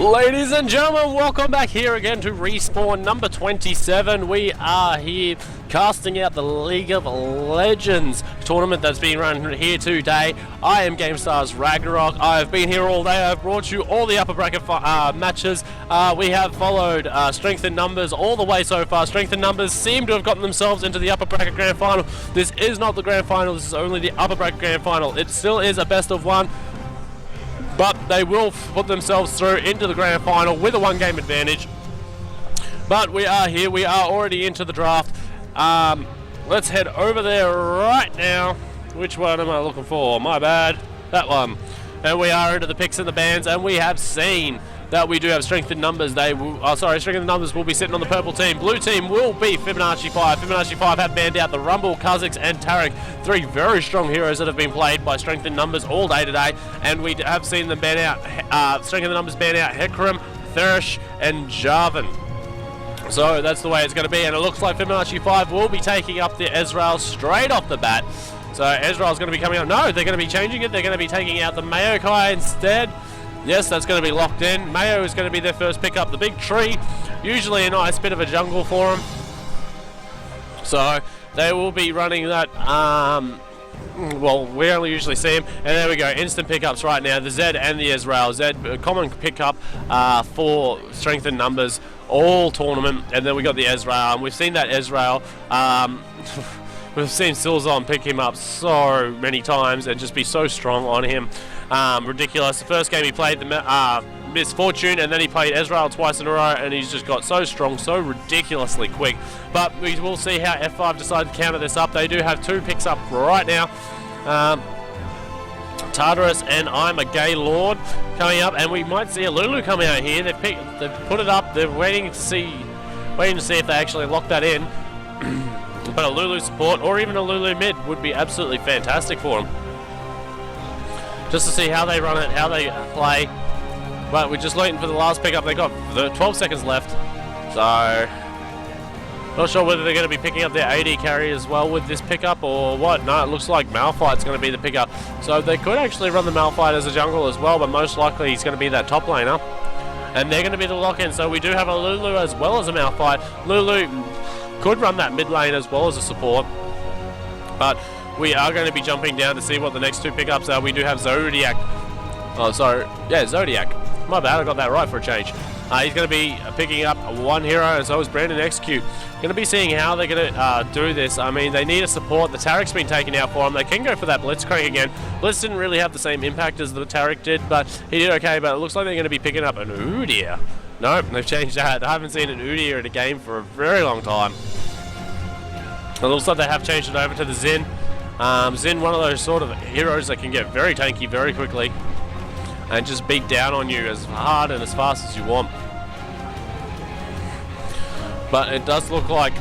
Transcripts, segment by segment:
Ladies and gentlemen, welcome back here again to Respawn number 27. We are here casting out the League of Legends tournament that's being run here today. I am GameStar's Ragnarok. I have been here all day. I've brought you all the upper bracket matches. We have followed Strength in Numbers all the way so far. Strength in Numbers seem to have gotten themselves into the upper bracket grand final. This is not the grand final. This is only the upper bracket grand final. It still is a best of one, but they will put themselves through into the grand final with a one-game advantage. But we are here. We are already into the draft. Let's head over there right now. Which one am I looking for? My bad. That one. And we are into the picks and the bans, and we have seen that we do have Strength in Numbers. Strength in Numbers will be sitting on the purple team. Blue team will be Fibonacci 5. Fibonacci 5 have banned out the Rumble, Kha'Zix, and Tarek. Three very strong heroes that have been played by Strength in Numbers all day today. And we have seen them ban out, Strength in Numbers ban out Hecarim, Therish, and Jarvan. So that's the way it's going to be. And it looks like Fibonacci 5 will be taking up the Ezreal straight off the bat. So Ezreal's going to be coming out. No, they're going to be changing it. They're going to be taking out the Maokai instead. Yes, that's going to be locked in. Mayo is going to be their first pickup. The big tree, usually a nice bit of a jungle for them. So they will be running that. Well, we only usually see him. And there we go, instant pickups right now. The Zed and the Ezreal. Zed, a common pickup for Strength in Numbers all tournament. And then we got the Ezreal. And we've seen that Ezreal. We've seen Silzon pick him up so many times and just be so strong on him. Ridiculous. The first game he played the Misfortune, and then he played Ezreal twice in a row, and he's just got so strong, so ridiculously quick. But we will see how F5 decide to counter this up. They do have two picks up right now. Tartarus and I'm a Gay Lord coming up, and we might see a Lulu coming out here. They've put it up. They're waiting to see if they actually lock that in. But a Lulu support or even a Lulu mid would be absolutely fantastic for them. Just to see how they run it, how they play. But we're just waiting for the last pickup. They got the 12 seconds left. So, not sure whether they're going to be picking up their AD carry as well with this pickup or what. No, it looks like Malphite's going to be the pickup. So they could actually run the Malphite as a jungle as well, but most likely he's going to be that top laner. And they're going to be the lock-in. So we do have a Lulu as well as a Malphite. Lulu could run that mid lane as well as a support. But we are going to be jumping down to see what the next two pickups are. We do have Zodiac. Oh, sorry. Yeah, Zodiac. My bad, I got that right for a change. He's going to be picking up one hero, and so is Brandon Execute. Going to be seeing how they're going to do this. I mean, they need a support. The Tarek's been taken out for them. They can go for that Blitzcrank again. Blitz didn't really have the same impact as the Tarek did, but he did okay. But it looks like they're going to be picking up an Udyr. Nope, they've changed that. I haven't seen an Udyr in a game for a very long time. It looks like they have changed it over to the Xin. Xin, one of those sort of heroes that can get very tanky very quickly and just beat down on you as hard and as fast as you want. But it does look like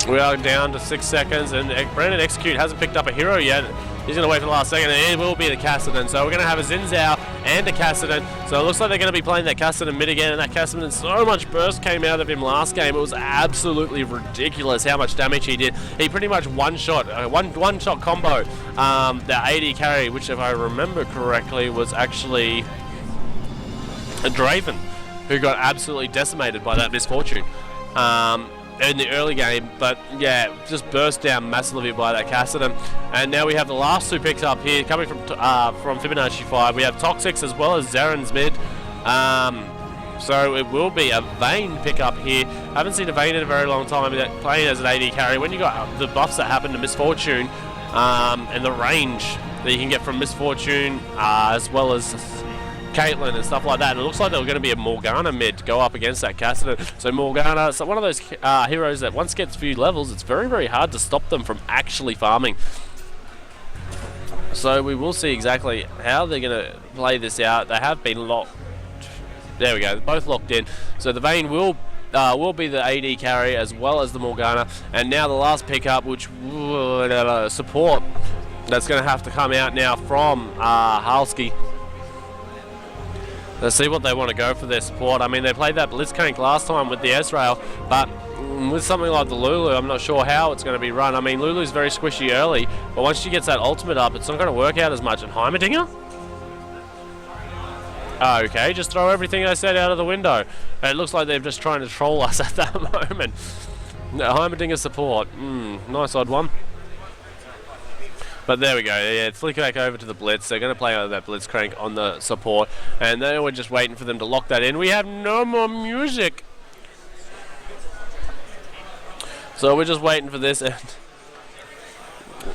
we are down to 6 seconds, and Brandon Execute hasn't picked up a hero yet. He's going to wait for the last second, and it will be the Kassadin. So we're going to have a Xin Zhao and a Kassadin. So it looks like they're going to be playing that Kassadin mid again, and that Kassadin, so much burst came out of him last game. It was absolutely ridiculous how much damage he did. He pretty much one-shot combo the AD carry, which if I remember correctly was actually a Draven, who got absolutely decimated by that Misfortune in the early game. But yeah, just burst down massively by that Kassadin. And now we have the last two picks up here coming from Fibonacci 5. We have Toxics as well as Zaren's mid. So it will be a Vayne pickup here. I haven't seen a Vayne in a very long time playing as an AD carry. When you got the buffs that happen to Misfortune and the range that you can get from Misfortune as well as Caitlyn and stuff like that. And it looks like they're going to be a Morgana mid to go up against that Kassadin. So Morgana, one of those heroes that once gets a few levels, it's very, very hard to stop them from actually farming. So we will see exactly how they're going to play this out. They have been locked. There we go, both locked in. So the Vayne will be the AD carry as well as the Morgana. And now the last pickup, which support, that's going to have to come out now from Halski. Let's see what they want to go for their support. I mean, they played that Blitzcrank last time with the Ezreal, but with something like the Lulu, I'm not sure how it's going to be run. I mean, Lulu's very squishy early, but once she gets that ultimate up, it's not going to work out as much. And Heimerdinger? Okay, just throw everything I said out of the window. It looks like they're just trying to troll us at that moment. Heimerdinger support. Nice odd one. But there we go, yeah, flick back over to the Blitz. They're going to play that Blitzcrank on the support. And then we're just waiting for them to lock that in. We have no more music. So we're just waiting for this. And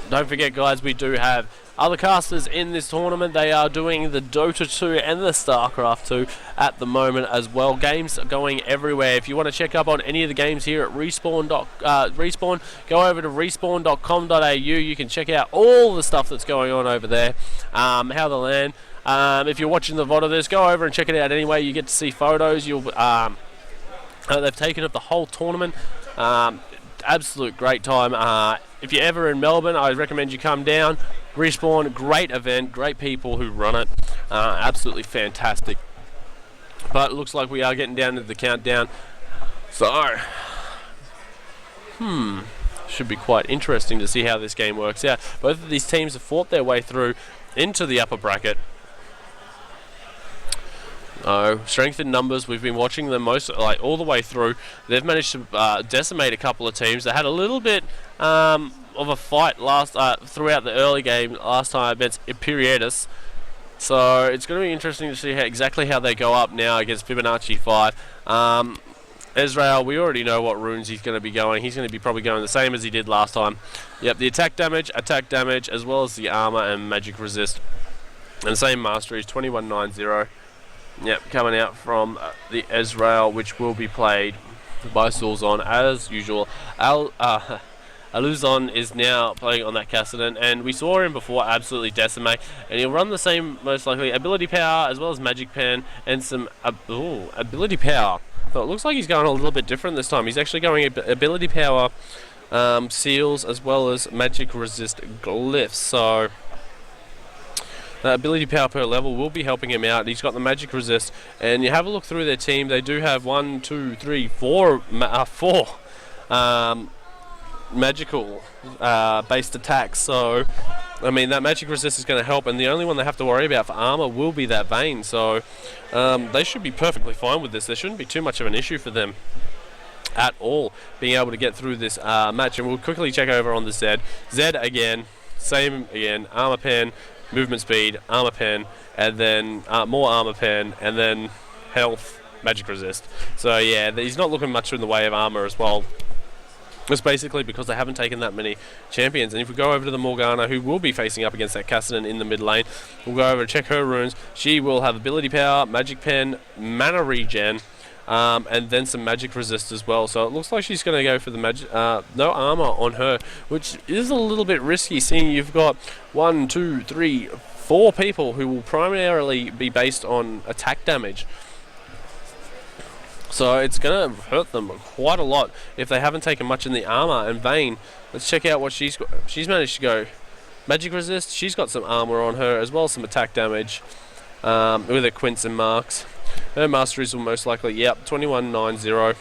don't forget, guys, we do have other casters in this tournament. They are doing the Dota 2 and the StarCraft 2 at the moment as well. Games are going everywhere. If you want to check up on any of the games here at Respawn, go over to respawn.com.au. You can check out all the stuff that's going on over there. How the LAN. If you're watching the VOD of this, go over and check it out anyway. You get to see photos. They've taken up the whole tournament. Absolute great time. If you're ever in Melbourne, I recommend you come down. Respawn, great event, great people who run it. Absolutely fantastic. But it looks like we are getting down to the countdown. So, should be quite interesting to see how this game works out. Both of these teams have fought their way through into the upper bracket. Strength in numbers, we've been watching them all the way through. They've managed to decimate a couple of teams. They had a little bit of a fight throughout the early game last time against Imperiatus. So it's going to be interesting to see exactly how they go up now against Fibonacci 5. Ezreal, we already know what runes he's going to be going. He's going to be probably going the same as he did last time. Yep, the attack damage, as well as the armor and magic resist. And the same mastery is 2190. Yep, coming out from the Ezreal, which will be played by Sulzon as usual. Aluzon is now playing on that Kassadin, and we saw him before absolutely decimate, and he'll run the same, most likely, ability power as well as magic pen and some ability power. So it looks like he's going a little bit different this time. He's actually going ability power, seals as well as magic resist glyphs. So ability power per level will be helping him out. He's got the magic resist, and you have a look through their team. They do have 4 magical based attacks. So I mean, that magic resist is going to help, and the only one they have to worry about for armor will be that Vayne. So they should be perfectly fine with this. There shouldn't be too much of an issue for them at all being able to get through this match. And we'll quickly check over on the Zed. Zed again, same again, armor pen, movement speed, armor pen, and then more armor pen, and then health, magic resist. So yeah, he's not looking much in the way of armor as well. It's basically because they haven't taken that many champions. And if we go over to the Morgana, who will be facing up against that Kassadin in the mid lane, we'll go over and check her runes. She will have ability power, magic pen, mana regen, and then some magic resist as well. So it looks like she's going to go for the magic, no armor on her, which is a little bit risky, seeing you've got 1, 2, 3, 4 people who will primarily be based on attack damage. So it's going to hurt them quite a lot if they haven't taken much in the armor. And Vayne, let's check out what she's got. She's managed to go magic resist. She's got some armor on her as well as some attack damage with her quints and marks. Her masteries will most likely, yep, 2190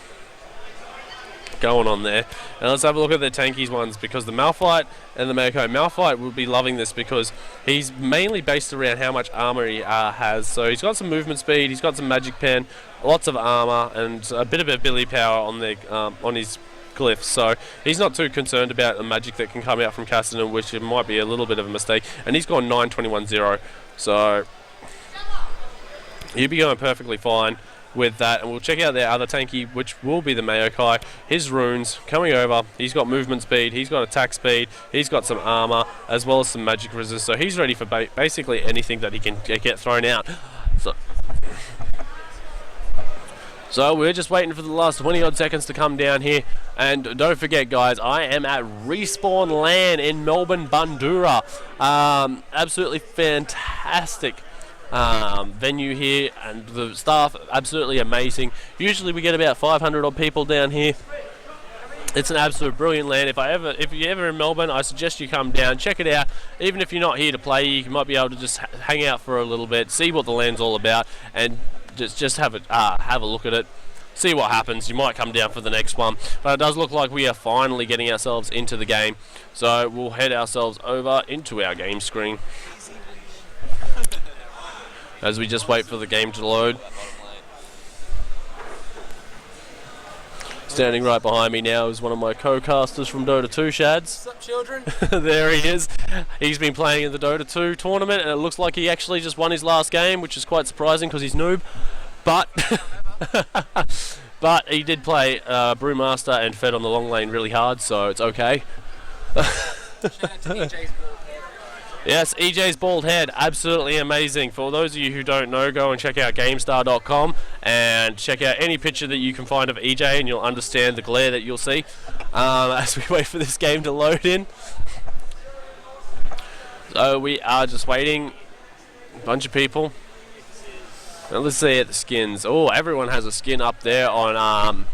going on there. And let's have a look at the tankies ones, because the Malphite and the Maokai. Malphite will be loving this because he's mainly based around how much armor he has. So he's got some movement speed, he's got some magic pen, lots of armor, and a bit of ability power on the on his glyphs. So he's not too concerned about the magic that can come out from Kassadin, which it might be a little bit of a mistake. And he's gone 9210, so he'll be going perfectly fine with that. And we'll check out their other tanky, which will be the Maokai. His runes coming over, he's got movement speed, he's got attack speed, he's got some armor as well as some magic resist, so he's ready for basically anything that he can get thrown out. So we're just waiting for the last 20 odd seconds to come down here. And don't forget, guys, I am at Respawn LAN in Melbourne, Bundoora. Absolutely fantastic venue here, and the staff absolutely amazing. Usually we get about 500 odd people down here. It's an absolute brilliant LAN. If you're ever in Melbourne, I suggest you come down, check it out. Even if you're not here to play, you might be able to just hang out for a little bit, see what the LAN's all about, and just have a look at it, see what happens. You might come down for the next one, but it does look like we are finally getting ourselves into the game. So we'll head ourselves over into our game screen as we just wait for the game to load. Standing right behind me now is one of my co-casters from Dota 2, Shads. What's up, children? There he is. He's been playing in the Dota 2 tournament, and it looks like he actually just won his last game, which is quite surprising because he's noob. But but he did play Brewmaster and fed on the long lane really hard, so it's okay. Shout out to EJ's bald head. Yes, EJ's bald head, absolutely amazing. For those of you who don't know, go and check out GameStar.com and check out any picture that you can find of EJ, and you'll understand the glare that you'll see as we wait for this game to load in. So we are just waiting. A bunch of people. Now let's see at the skins. Oh, everyone has a skin up there on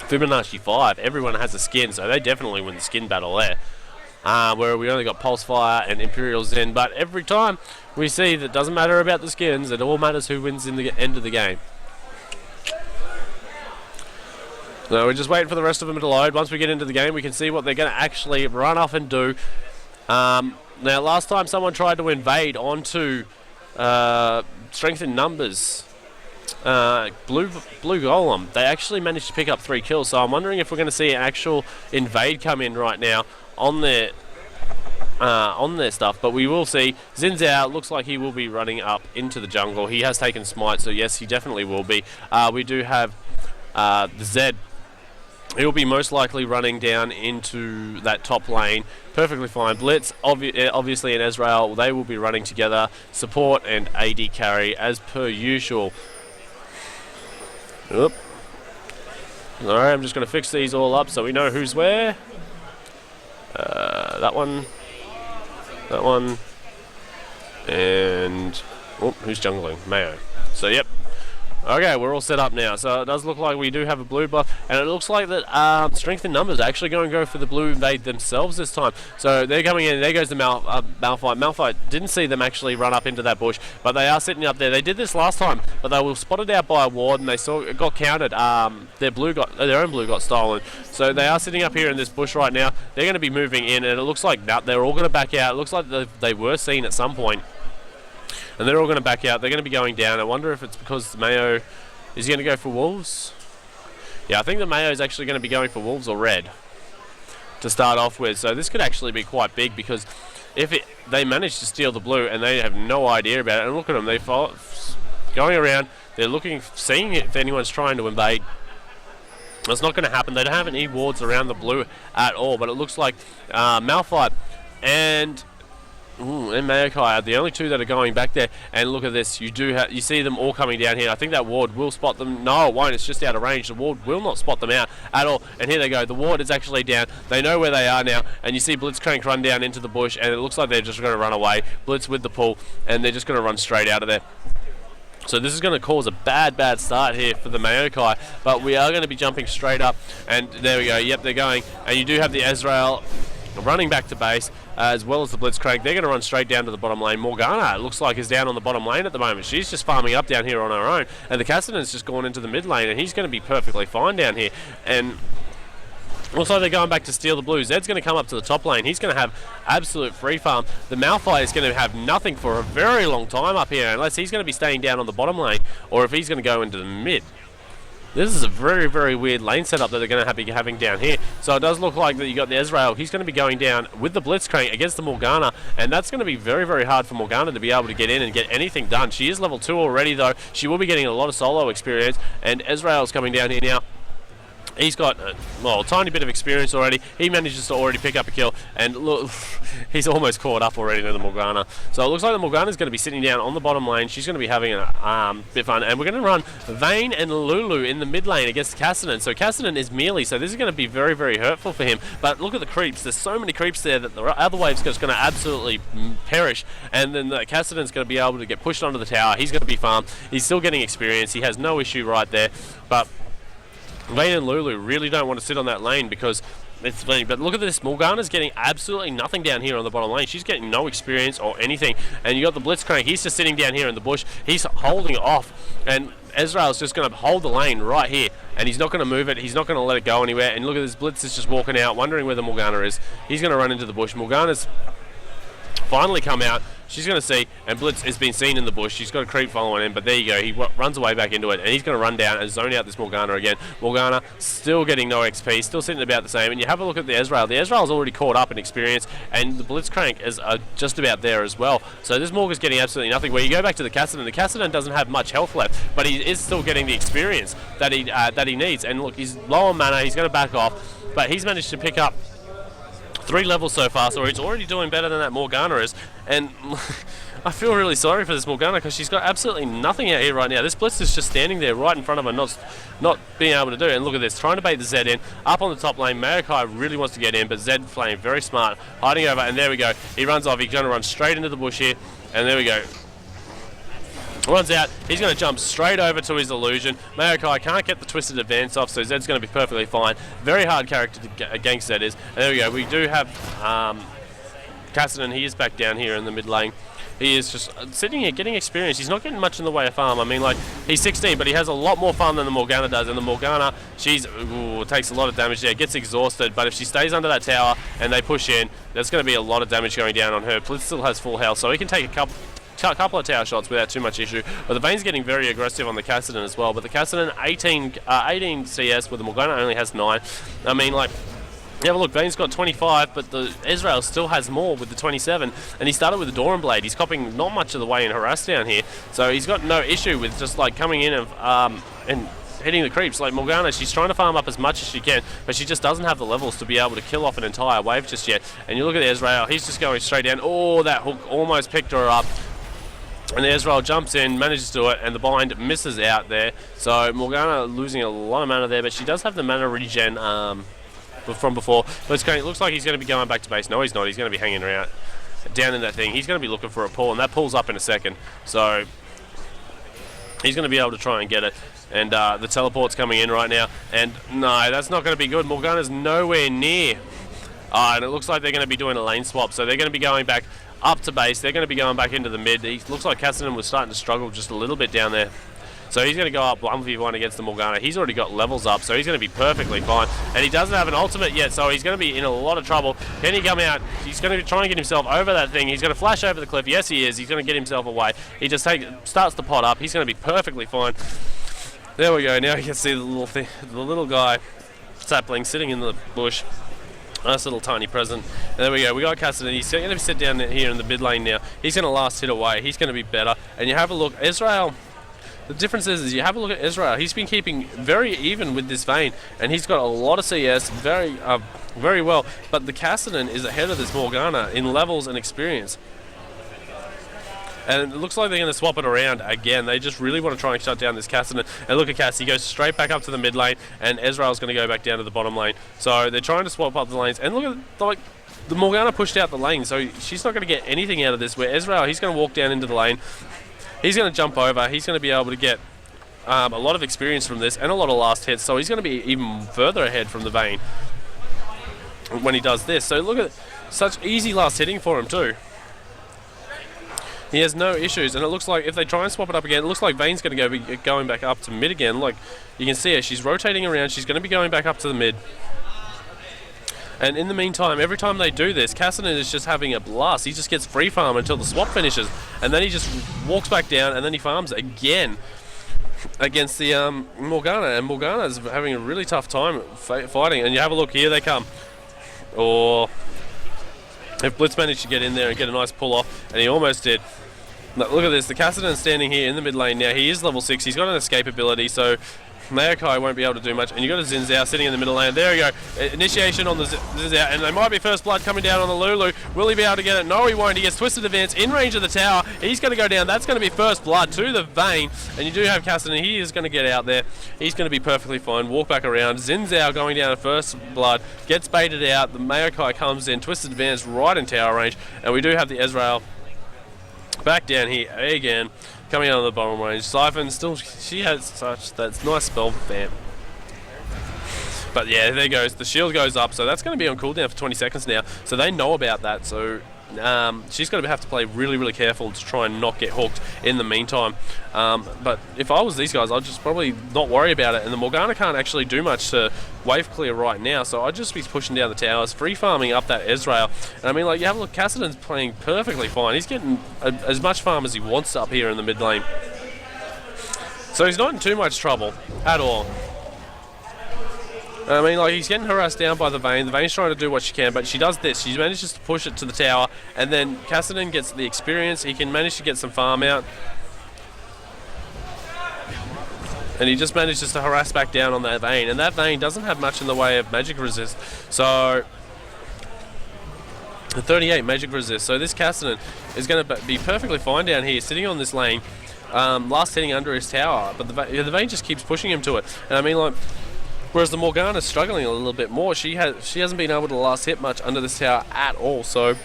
Fibonacci 5. Everyone has a skin, so they definitely win the skin battle there. Where we only got Pulsefire and Imperial Zen, but every time we see that it doesn't matter about the skins, it all matters who wins in the end of the game. So we're just waiting for the rest of them to load. Once we get into the game, we can see what they're going to actually run off and do. Now, last time someone tried to invade onto Strength in Numbers, Blue Golem, they actually managed to pick up 3 kills, so I'm wondering if we're going to see an actual invade come in right now on their stuff. But we will see. Zin's out. Looks like he will be running up into the jungle. He has taken Smite, so yes, he definitely will be. We do have the Zed. He'll be most likely running down into that top lane. Perfectly fine. Blitz, obviously, and Ezreal, they will be running together. Support and AD carry as per usual. Oop. Alright, I'm just going to fix these all up so we know who's where. That one, and who's jungling? Mayo. So yep. Okay, we're all set up now. So it does look like we do have a blue buff, and it looks like that Strength in Numbers are actually going to go for the blue invade themselves this time. So they're coming in. There goes the Malphite. Malphite didn't see them actually run up into that bush, but they are sitting up there. They did this last time, but they were spotted out by a ward, and they saw it got countered. Their own blue got stolen. So they are sitting up here in this bush right now. They're going to be moving in, and it looks like they're all going to back out. It looks like they were seen at some point. And they're all going to back out. They're going to be going down. I wonder if it's because the Mayo is going to go for Wolves. Yeah, I think the Mayo is actually going to be going for Wolves or Red to start off with. So this could actually be quite big, because if they manage to steal the blue and they have no idea about it, and look at them, they're going around. They're looking, seeing if anyone's trying to invade. It's not going to happen. They don't have any wards around the blue at all. But it looks like Malphite and Mayokai are the only two that are going back there. And look at this, you see them all coming down here. I think that ward will spot them. No, it won't. It's just out of range. The ward will not spot them out at all. And here they go. The ward is actually down. They know where they are now. And you see Blitzcrank run down into the bush, and it looks like they're just going to run away. Blitz with the pull, and they're just going to run straight out of there. So this is going to cause a bad start here for the Mayokai, but we are going to be jumping straight up. And there we go. Yep, they're going. And you do have the Ezreal running back to base, as well as the Blitzcrank. They're going to run straight down to the bottom lane. Morgana, it looks like, is down on the bottom lane at the moment. She's just farming up down here on her own. And the Cassidon's just gone into the mid lane, and he's going to be perfectly fine down here. And also, they're going back to steal the blue. Zed's going to come up to the top lane. He's going to have absolute free farm. The Malphite is going to have nothing for a very long time up here, unless he's going to be staying down on the bottom lane, or if he's going to go into the mid. This is a very weird lane setup that they're going to be having down here. So it does look like that you got the Ezreal. He's going to be going down with the Blitzcrank against the Morgana, and that's going to be very hard for Morgana to be able to get in and get anything done. She is level 2 already, though. She will be getting a lot of solo experience, and Ezreal's coming down here now. He's got a tiny bit of experience already. He manages to already pick up a kill, and look, he's almost caught up already to the Morgana. So it looks like the Morgana's going to be sitting down on the bottom lane. She's going to be having a bit of fun, and we're going to run Vayne and Lulu in the mid lane against Cassidon. So Cassidon is melee, so this is going to be very hurtful for him. But look at the creeps. There's so many creeps there that the other wave's just going to absolutely perish, and then the Cassidon's going to be able to get pushed onto the tower. He's going to be farmed. He's still getting experience. He has no issue right there, but Vayne and Lulu really don't want to sit on that lane, because it's funny, but look at this. Morgana's getting absolutely nothing down here on the bottom lane. She's getting no experience or anything. And you got the Blitzcrank. He's just sitting down here in the bush. He's holding it off. And Ezreal's just going to hold the lane right here. And he's not going to move it. He's not going to let it go anywhere. And look at this. Blitz is just walking out, wondering where the Morgana is. He's going to run into the bush. Morgana's finally come out. She's going to see, and Blitz has been seen in the bush. She's got a creep following him, but there you go. He runs away back into it, and he's going to run down and zone out this Morgana again. Morgana still getting no XP, still sitting about the same. And you have a look at the Ezreal. The Ezreal's already caught up in experience, and the Blitzcrank is just about there as well. So this Morg is getting absolutely nothing. Where you go back to the Kassadin doesn't have much health left, but he is still getting the experience that he needs. And look, he's low on mana. He's going to back off, but he's managed to pick up 3 levels so far, so he's already doing better than that Morgana is. And I feel really sorry for this Morgana because she's got absolutely nothing out here right now. This Blitz is just standing there right in front of her, not being able to do it. And look at this, trying to bait the Zed in. Up on the top lane, Maokai really wants to get in, but Zed playing very smart, hiding over, and there we go. He runs off, he's going to run straight into the bush here, and there we go. Runs out, he's going to jump straight over to his illusion. Maokai can't get the twisted advance off, so Zed's going to be perfectly fine. Very hard character to gank Zed is. And there we go, we do have Kassadin. He is back down here in the mid lane. He is just sitting here getting experience. He's not getting much in the way of farm. I mean, like, he's 16, but he has a lot more farm than the Morgana does. And the Morgana, takes a lot of damage there, gets exhausted. But if she stays under that tower and they push in, there's going to be a lot of damage going down on her. Blitz still has full health, so he can take a couple of tower shots without too much issue. But the Vayne's getting very aggressive on the Kassadin as well. But the Kassadin, 18 CS, where the Morgana only has 9. I mean, like, yeah, look, Vayne's got 25, but the Ezreal still has more with the 27. And he started with the Doran Blade. He's copying not much of the way in harass down here. So he's got no issue with just, like, coming in and hitting the creeps. Like Morgana, she's trying to farm up as much as she can, but she just doesn't have the levels to be able to kill off an entire wave just yet. And you look at Ezreal, he's just going straight down. Oh, that hook almost picked her up. And Ezreal jumps in, manages to do it, and the bind misses out there. So Morgana losing a lot of mana there, but she does have the mana regen from before. But it looks like he's going to be going back to base. No, he's not. He's going to be hanging around down in that thing. He's going to be looking for a pull, and that pulls up in a second. So he's going to be able to try and get it. And the teleport's coming in right now. And no, that's not going to be good. Morgana's nowhere near. And it looks like they're going to be doing a lane swap. So they're going to be going back up to base. They're going to be going back into the mid. It looks like Kassadin was starting to struggle just a little bit down there. So he's going to go up 1v1 against the Morgana. He's already got levels up, so he's going to be perfectly fine. And he doesn't have an ultimate yet, so he's going to be in a lot of trouble. Can he come out? He's going to try and get himself over that thing. He's going to flash over the cliff. Yes, he is. He's going to get himself away. He just starts the pot up. He's going to be perfectly fine. There we go. Now you can see the little thing, the little guy, sapling, sitting in the bush. Nice little tiny present. And there we go. We got Kassadin. He's going to sit down here in the mid lane now. He's going to last hit away. He's going to be better. And you have a look. Ezreal. The difference is you have a look at Ezreal. He's been keeping very even with this Vayne, and he's got a lot of CS, very well. But the Kassadin is ahead of this Morgana in levels and experience. And it looks like they're going to swap it around again. They just really want to try and shut down this Kassadin. And look at Cass. He goes straight back up to the mid lane, and Ezreal's going to go back down to the bottom lane. So they're trying to swap up the lanes. And look at, like, the Morgana pushed out the lane, so she's not going to get anything out of this. Where Ezreal, he's going to walk down into the lane. He's going to jump over. He's going to be able to get a lot of experience from this and a lot of last hits. So he's going to be even further ahead from the Vayne when he does this. So look at such easy last hitting for him too. He has no issues, and it looks like if they try and swap it up again, it looks like Vayne's going to be going back up to mid again. Like, you can see her. She's rotating around. She's going to be going back up to the mid. And in the meantime, every time they do this, Kassadin is just having a blast. He just gets free farm until the swap finishes. And then he just walks back down, and then he farms again against the Morgana. And Morgana is having a really tough time fighting. And you have a look, here they come. Or if Blitz managed to get in there and get a nice pull off, and he almost did. Look at this, the Kassadin standing here in the mid lane now. He is level 6. He's got an escape ability, so Maokai won't be able to do much. And you got a Xin Zhao sitting in the middle lane. There we go. Initiation on the Xin Zhao. And there might be first blood coming down on the Lulu. Will he be able to get it? No, he won't. He gets twisted advance in range of the tower. He's going to go down. That's going to be first blood to the Vayne. And you do have Kassadin. He is going to get out there. He's going to be perfectly fine. Walk back around. Xin Zhao going down at first blood. Gets baited out. The Maokai comes in. Twisted advance right in tower range. And we do have the Ezreal back down here again. Coming out of the bottom range. Siphon still, she has such that nice spell. Bam. But yeah, there goes. The shield goes up, so that's going to be on cooldown for 20 seconds now. So they know about that, so she's going to have to play really, really careful to try and not get hooked in the meantime. But if I was these guys, I'd just probably not worry about it. And the Morgana can't actually do much to wave clear right now, so I'd just be pushing down the towers, free farming up that Ezreal. And I mean, like, you have a look, Kassadin's playing perfectly fine. He's getting as much farm as he wants up here in the mid lane. So he's not in too much trouble at all. I mean, like, he's getting harassed down by the Vayne. The Vayne's trying to do what she can, but she does this. She manages to push it to the tower, and then Kassadin gets the experience. He can manage to get some farm out. And he just manages to harass back down on that Vayne. And that Vayne doesn't have much in the way of magic resist. So, 38 magic resist. So this Kassadin is going to be perfectly fine down here, sitting on this lane, last hitting under his tower. But the Vayne just keeps pushing him to it. And I mean, like, whereas the Morgana's struggling a little bit more. She hasn't been able to last hit much under this tower at all. So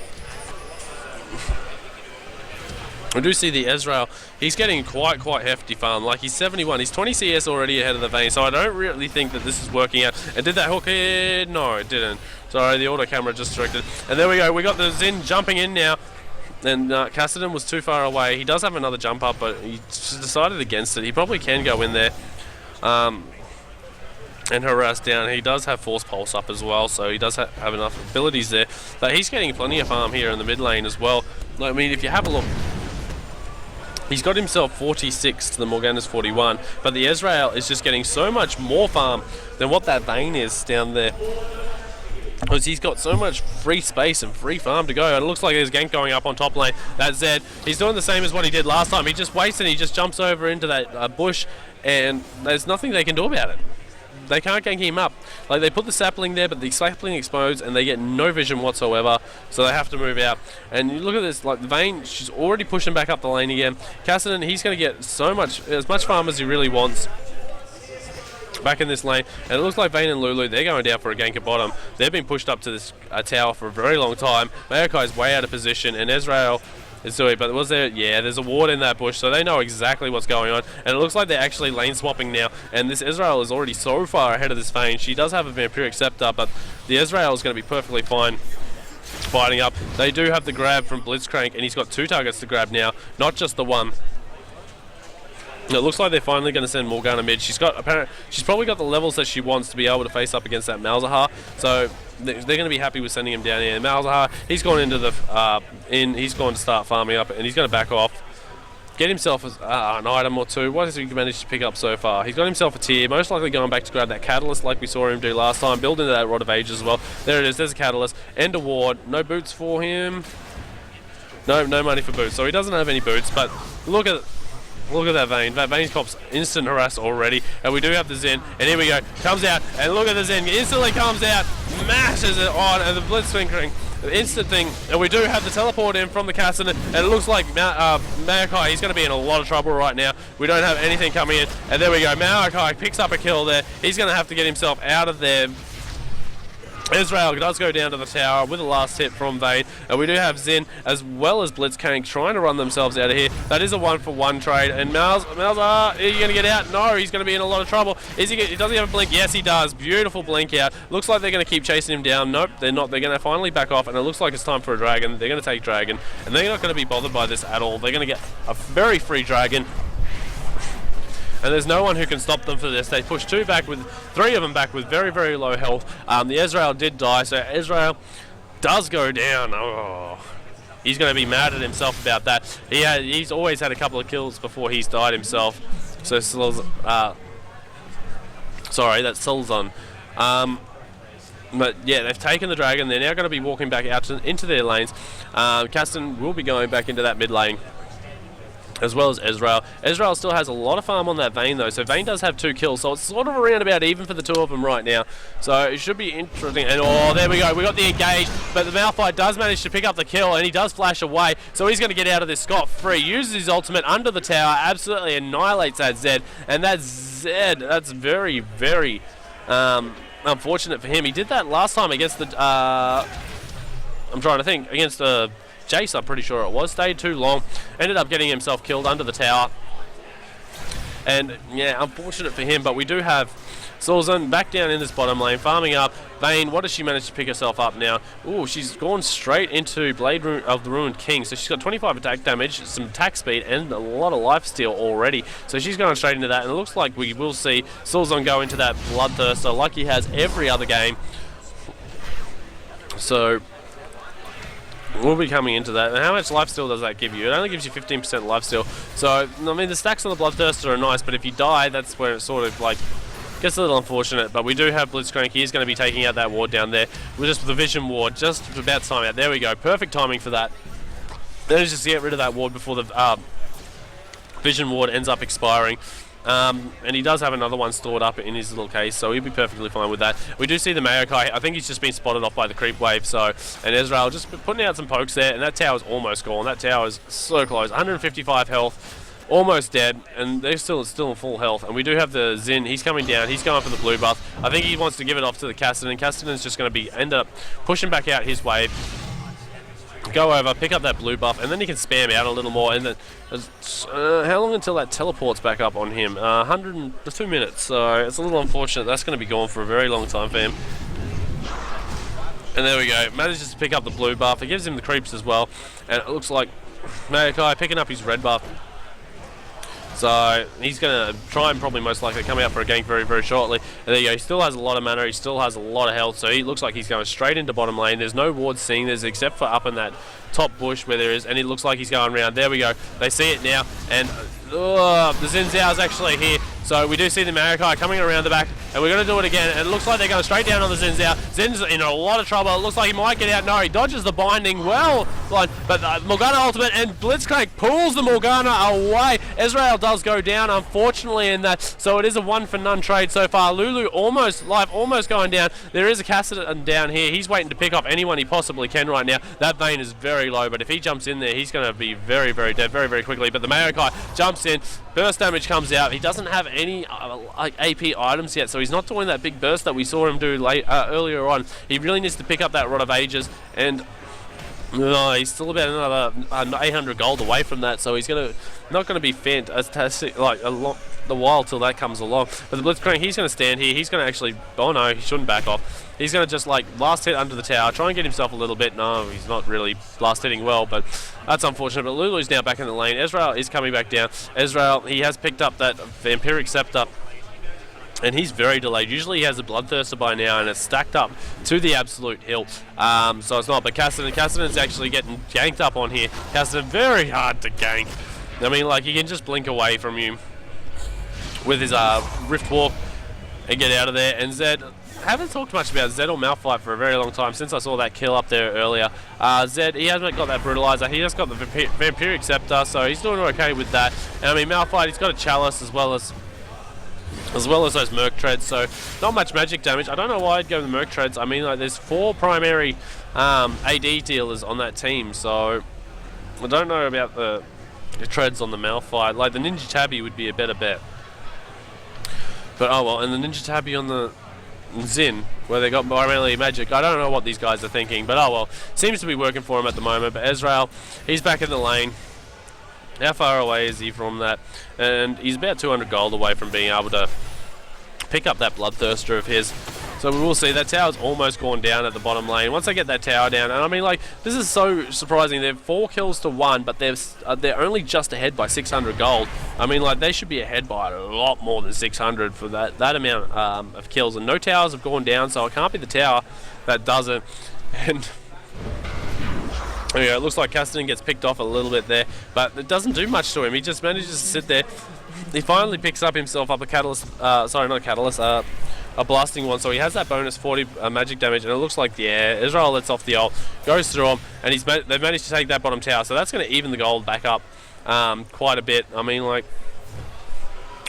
I do see the Ezreal. He's getting quite hefty farm. Like, he's 71. He's 20 CS already ahead of the Vayne. So I don't really think that this is working out. And did that hook hit? No, it didn't. Sorry, the auto camera just directed. And there we go. We got the Xin jumping in now. And Kassadin was too far away. He does have another jump up, but he decided against it. He probably can go in there. And harass down. He does have force pulse up as well, so he does have enough abilities there. But he's getting plenty of farm here in the mid lane as well. I mean, if you have a look, he's got himself 46 to the Morgana's 41, but the Ezreal is just getting so much more farm than what that Vayne is down there. Because he's got so much free space and free farm to go. And it looks like there's gank going up on top lane. That's Zed. He's doing the same as what he did last time. He just waits and he just jumps over into that bush, and there's nothing they can do about it. They can't gank him up. Like, they put the sapling there, but the sapling explodes and they get no vision whatsoever, so they have to move out. And you look at this, like, the Vayne, she's already pushing back up the lane again. Kassadin, he's going to get as much farm as he really wants back in this lane. And it looks like Vayne and Lulu, they're going down for a gank at bottom. They've been pushed up to this tower for a very long time. Maokai's way out of position, and Ezreal is doing, but was there? Yeah, there's a ward in that bush, so they know exactly what's going on. And it looks like they're actually lane swapping now. And this Ezreal is already so far ahead of this Vayne. She does have a Vampiric Scepter, but the Ezreal is going to be perfectly fine fighting up. They do have the grab from Blitzcrank, and he's got 2 targets to grab now, not just the one. It looks like they're finally going to send Morgana mid. She's probably got the levels that she wants to be able to face up against that Malzahar. So they're going to be happy with sending him down here. And Malzahar, he's gone into the he's going to start farming up, and he's going to back off, get himself an item or two. What has he managed to pick up so far? He's got himself a tier, most likely going back to grab that catalyst like we saw him do last time. Build into that Rod of Ages as well. There it is. There's a catalyst. End award. No boots for him. No money for boots. So he doesn't have any boots. But look at that Vayne. That Vayne's cops instant harass already. And we do have the Zen. And here we go. Comes out. And look at the Zen. Instantly comes out. Mashes it on. And the Blitzcrank instant thing. And we do have the teleport in from the Kassadin. And it looks like Maokai, he's going to be in a lot of trouble right now. We don't have anything coming in. And there we go. Maokai picks up a kill there. He's going to have to get himself out of there. Ezreal does go down to the tower with a last hit from Vayne, and we do have Xin as well as Blitzcrank trying to run themselves out of here. That is a 1-for-1 trade, and Malzahar, are you going to get out? No, he's going to be in a lot of trouble. Does he have a blink? Yes, he does. Beautiful blink out. Looks like they're going to keep chasing him down. Nope, they're not. They're going to finally back off, and it looks like it's time for a dragon. They're going to take dragon, and they're not going to be bothered by this at all. They're going to get a very free dragon. And there's no one who can stop them for this. They push 3 of them back with very, very low health. The Ezreal did die, so Ezreal does go down. Oh, he's going to be mad at himself about that. He's always had a couple of kills before he's died himself. So sorry, that's Silzon. But yeah, they've taken the dragon. They're now going to be walking back out into their lanes. Kassadin will be going back into that mid lane, as well as Ezreal. Ezreal still has a lot of farm on that Vayne though, so Vayne does have 2 kills, so it's sort of around about even for the 2 of them right now. So it should be interesting. And oh, there we go, we got the engage, but the Malphite does manage to pick up the kill, and he does flash away, so he's going to get out of this scot-free. Uses his ultimate under the tower, absolutely annihilates that Zed, and that Zed, that's very, very unfortunate for him. He did that last time against the, I'm trying to think, against the Jace, I'm pretty sure it was. Stayed too long. Ended up getting himself killed under the tower. And yeah, unfortunate for him, but we do have Sulzan back down in this bottom lane, farming up. Vayne, what does she manage to pick herself up now? Ooh, she's gone straight into Blade of the Ruined King, so she's got 25 attack damage, some attack speed, and a lot of lifesteal already. So she's going straight into that, and it looks like we will see Sulzan go into that Bloodthirster like he has every other game. So we'll be coming into that. And how much lifesteal does that give you? It only gives you 15% lifesteal. So, I mean, the stacks on the Bloodthirster are nice, but if you die, that's where it sort of, like, gets a little unfortunate. But we do have Blitzcrank. He is going to be taking out that ward down there. We're just with the Vision Ward, just about time out. There we go. Perfect timing for that. Then just to get rid of that ward before the Vision Ward ends up expiring. And he does have another one stored up in his little case, so he'll be perfectly fine with that. We do see the Maokai. I think he's just been spotted off by the creep wave, so, and Ezreal just putting out some pokes there, and that tower's almost gone. That tower is so close. 155 health, almost dead, and they're still in full health. And we do have the Xin. He's coming down. He's going for the blue buff. I think he wants to give it off to the Cassidy, and Cassidy's just going to end up pushing back out his wave. Go over, pick up that blue buff, and then he can spam out a little more. And then, how long until that teleports back up on him? 102 minutes. So it's a little unfortunate. That's going to be gone for a very long time for him. And there we go. Manages to pick up the blue buff. It gives him the creeps as well. And it looks like Maokai picking up his red buff. So he's going to try and probably most likely come out for a gank very, very shortly. And there you go. He still has a lot of mana. He still has a lot of health. So he looks like he's going straight into bottom lane. There's no ward seeing this except for up in that top bush where there is. And it looks like he's going around. There we go. They see it now. And the Xin Zhao is actually here. So we do see the Maokai coming around the back, and we're going to do it again, and it looks like they're going straight down on the Xin Zhao. Zin's in a lot of trouble. It looks like he might get out. No, he dodges the binding well, but Morgana ultimate, and Blitzcrank pulls the Morgana away. Ezreal does go down, unfortunately, in that, so it is a 1-for-none trade so far. Lulu almost going down. There is a Cassidy down here. He's waiting to pick up anyone he possibly can right now. That Vayne is very low, but if he jumps in there, he's going to be very, very dead very, very quickly. But the Maokai jumps in. Burst damage comes out. He doesn't have any like AP items yet, so he's not doing that big burst that we saw him do earlier on. He really needs to pick up that Rod of Ages, and he's still about another 800 gold away from that, so he's not going to be fantastic like the while till that comes along. But the Blitzcrank, he's going to stand here. He's going to actually, oh no, he shouldn't back off. He's going to just like last hit under the tower, try and get himself a little bit. No, he's not really last hitting well, but that's unfortunate. But Lulu's now back in the lane. Ezreal is coming back down. Ezreal, he has picked up that Vampiric Scepter, and he's very delayed. Usually he has a Bloodthirster by now, and it's stacked up to the absolute hill. So it's not, but Cassidy's actually getting ganked up on here. Cassidy, very hard to gank. I mean, like, he can just blink away from you with his Rift Walk and get out of there. And Zed, haven't talked much about Zed or Malphite for a very long time since I saw that kill up there earlier. Zed, he hasn't got that Brutalizer. He just got the Vampiric Scepter, so he's doing okay with that. And I mean, Malphite, he's got a Chalice as well as those Merc Treads, so not much magic damage. I don't know why I'd go with the Merc Treads. I mean, like, there's 4 primary AD dealers on that team, so I don't know about the Treads on the Malphite. Like, the Ninja Tabby would be a better bet. But oh well, and the Ninja Tabby on the Xin, where they got primarily magic. I don't know what these guys are thinking, but oh well. Seems to be working for him at the moment. But Ezreal, he's back in the lane. How far away is he from that? And he's about 200 gold away from being able to pick up that Bloodthirster of his. So we will see. That tower's almost gone down at the bottom lane. Once they get that tower down, and I mean, like, this is so surprising. They're 4 kills to 1, but they're only just ahead by 600 gold. I mean, like, they should be ahead by a lot more than 600 for that amount of kills. And no towers have gone down, so it can't be the tower that does it. And yeah, it looks like Cassidy gets picked off a little bit there, but it doesn't do much to him. He just manages to sit there. He finally picks up himself up a Catalyst, sorry, not a Catalyst, a blasting one, so he has that bonus 40 magic damage, and it looks like, yeah, Ezreal lets off the ult, goes through him, and they've managed to take that bottom tower, so that's going to even the gold back up quite a bit. I mean, like,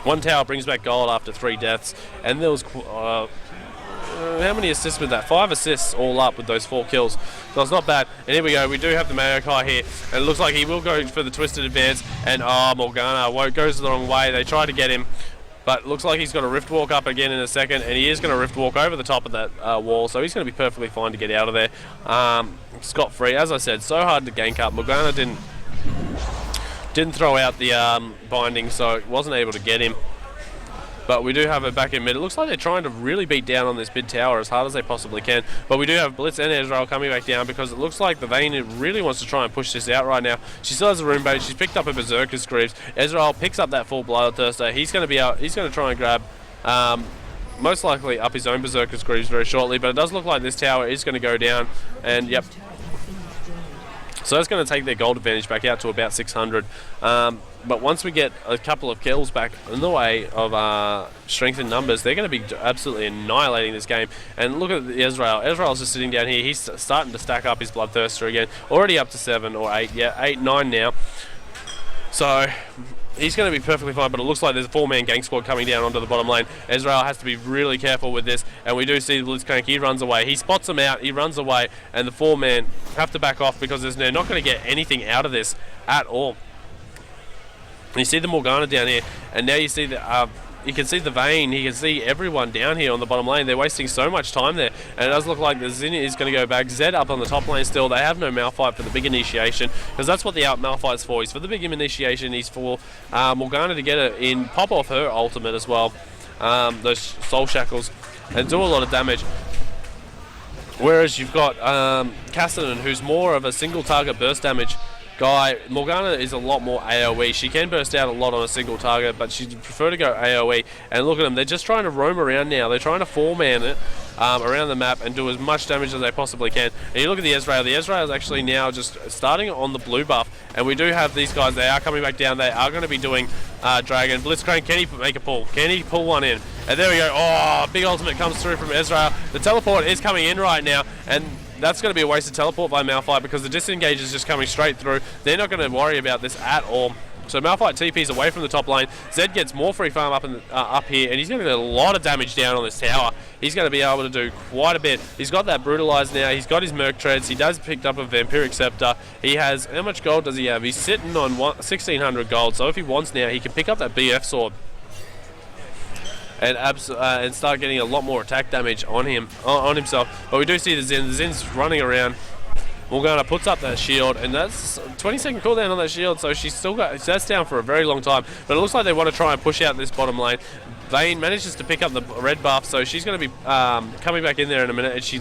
1 tower brings back gold after 3 deaths, and there was how many assists with that? 5 assists all up with those 4 kills. So it's not bad. And here we go. We do have the Maokai here. And it looks like he will go for the Twisted Advance. And Morgana goes the wrong way. They try to get him. But it looks like he's got a Rift Walk up again in a second. And he is going to Rift Walk over the top of that wall. So he's going to be perfectly fine to get out of there. Scot-free. As I said, so hard to gank up. Morgana didn't Didn't throw out the binding, so it wasn't able to get him. But we do have it back in mid. It looks like they're trying to really beat down on this mid tower as hard as they possibly can. But we do have Blitz and Ezreal coming back down because it looks like the Vayne really wants to try and push this out right now. She still has a rune bait. She's picked up a Berserker's Greaves. Ezreal picks up that full Bloodthirster. He's going to be out. He's going to try and grab most likely up his own Berserker's Greaves very shortly. But it does look like this tower is going to go down. And yep. So that's going to take their gold advantage back out to about 600. But once we get a couple of kills back in the way of strength in numbers, they're going to be absolutely annihilating this game. And look at Ezreal. Ezreal's just sitting down here. He's starting to stack up his Bloodthirster again. Already up to 7 or 8. Yeah, 8, 9 now. So he's going to be perfectly fine, but it looks like there's a 4-man gang squad coming down onto the bottom lane. Ezreal has to be really careful with this, and we do see the Blitzcrank. He runs away. He spots them out. He runs away, and the 4-man have to back off because they're not going to get anything out of this at all. You see the Morgana down here, and now you see the you can see the Vayne. You can see everyone down here on the bottom lane. They're wasting so much time there, and it does look like the Xin is going to go back. Zed up on the top lane still. They have no Malphite for the big initiation, because that's what the Malphite's for. He's for the big initiation. He's for Morgana to get it in, pop off her ultimate as well, those Soul Shackles, and do a lot of damage. Whereas you've got Cassidy, who's more of a single target burst damage guy. Morgana is a lot more AoE. She can burst out a lot on a single target, but she'd prefer to go AoE. And look at them, they're just trying to roam around now. They're trying to 4-man it around the map and do as much damage as they possibly can. And you look at the Ezreal. The Ezreal is actually now just starting on the blue buff, and we do have these guys. They are coming back down. They are going to be doing Dragon. Blitzcrank, can he make a pull? Can he pull one in? And there we go. Oh, big ultimate comes through from Ezreal. The teleport is coming in right now, and that's going to be a wasted teleport by Malphite because the disengage is just coming straight through. They're not going to worry about this at all. So Malphite TP's away from the top lane. Zed gets more free farm up here, and he's going to get a lot of damage down on this tower. He's going to be able to do quite a bit. He's got that Brutalize now. He's got his Merc Treads. He does pick up a Vampiric Scepter. He has, how much gold does he have? He's sitting on 1,600 gold. So if he wants now, he can pick up that BF Sword and start getting a lot more attack damage on himself. But we do see the Xin. The Xin's running around. Morgana puts up that shield, and that's 20-second cooldown on that shield, so she's still got that's down for a very long time. But it looks like they want to try and push out this bottom lane. Vayne manages to pick up the red buff, so she's going to be coming back in there in a minute, and she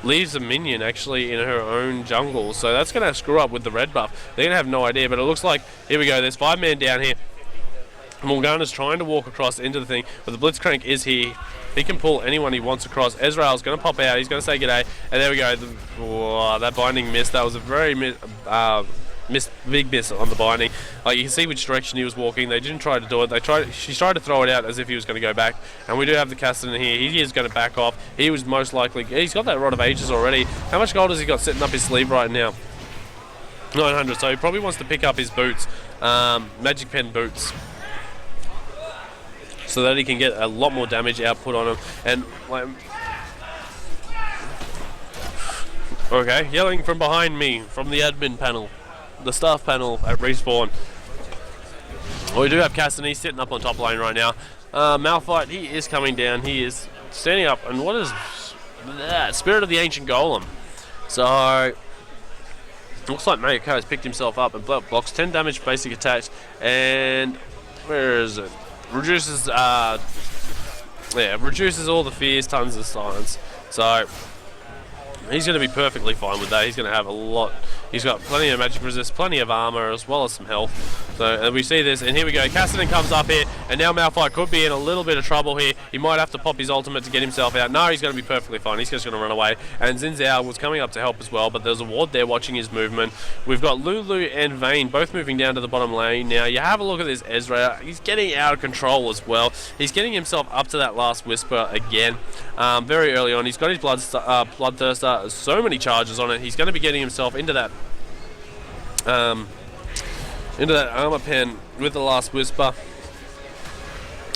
leaves a minion actually in her own jungle, so that's going to screw up with the red buff. They're going to have no idea, but it looks like, here we go, there's 5-man down here. Morgana's trying to walk across into the thing, but the Blitzcrank is here. He can pull anyone he wants across. Ezreal's going to pop out. He's going to say g'day. And there we go. That binding miss. That was a very big miss on the binding. Like, you can see which direction he was walking. They didn't try to do it. She tried to throw it out as if he was going to go back. And we do have the Cassidy here. He is going to back off. He was most likely... He's got that Rod of Ages already. How much gold has he got sitting up his sleeve right now? 900. So he probably wants to pick up his boots. Magic Pen boots, so that he can get a lot more damage output on him. And like, okay, yelling from behind me, from the admin panel, the staff panel at Respawn. Well, we do have Cassidy sitting up on top lane right now. Malphite, he is coming down. He is standing up, and what is that? Spirit of the Ancient Golem. So looks like Mayako has picked himself up and blocks 10 damage basic attacks. And where is it? Reduces all the fears, tons of silence. So he's going to be perfectly fine with that. He's going to have a lot. He's got plenty of magic resist, plenty of armor, as well as some health. So we see this, and here we go. Cassidy comes up here, and now Malphite could be in a little bit of trouble here. He might have to pop his ultimate to get himself out. No, he's going to be perfectly fine. He's just going to run away. And Xin Zhao was coming up to help as well, but there's a ward there watching his movement. We've got Lulu and Vayne both moving down to the bottom lane. Now, you have a look at this Ezreal. He's getting out of control as well. He's getting himself up to that last Whisper again. Very early on. He's got his Bloodthirster. So many charges on it. He's going to be getting himself into that armor pen with the last Whisper.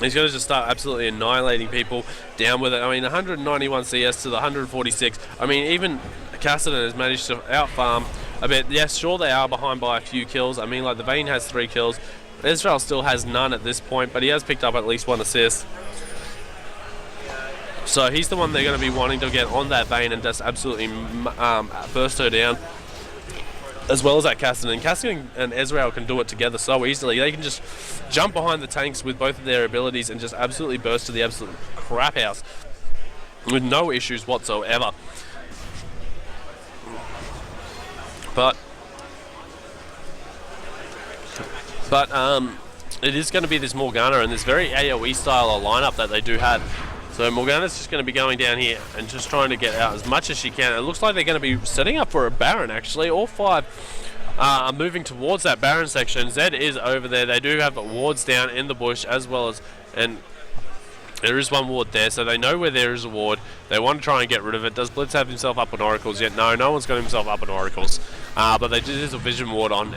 He's going to just start absolutely annihilating people down with it. I mean, 191 CS to the 146. I mean, even Cassidy has managed to outfarm a bit. Yes, sure, they are behind by a few kills. I mean, like, the Vayne has 3 kills. Ezreal still has none at this point, but he has picked up at least 1 assist. So he's the one they're going to be wanting to get on that Vayne and just absolutely burst her down. as well as that Cassidy. And Cassidy and Ezreal can do it together so easily. They can just jump behind the tanks with both of their abilities and just absolutely burst to the absolute crap house with no issues whatsoever. But it is going to be this Morgana and this very AoE style of lineup that they do have. So Morgana's just going to be going down here and just trying to get out as much as she can. It looks like they're going to be setting up for a Baron, actually. All five are moving towards that Baron section. Zed is over there. They do have wards down in the bush as well as... and there is one ward there, so they know where there is a ward. They want to try and get rid of it. Does Blitz have himself up on Oracles yet? No, no one's got himself up on Oracles. But there's a Vision ward on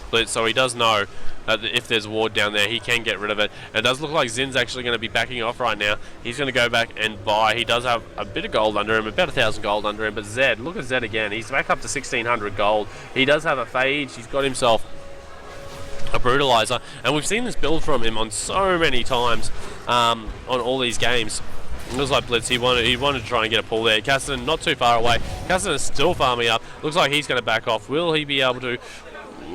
Blitz, so he does know that if there's a ward down there, he can get rid of it. And it does look like Zin's actually going to be backing off right now. He's going to go back and buy. He does have a bit of gold under him, about 1,000 gold under him. But Zed, look at Zed again. He's back up to 1,600 gold. He does have a Phage. He's got himself a Brutalizer. And we've seen this build from him on so many times on all these games. It looks like Blitz, he wanted to try and get a pull there. Cassidy not too far away. Cassidy is still farming up. Looks like he's going to back off. Will he be able to...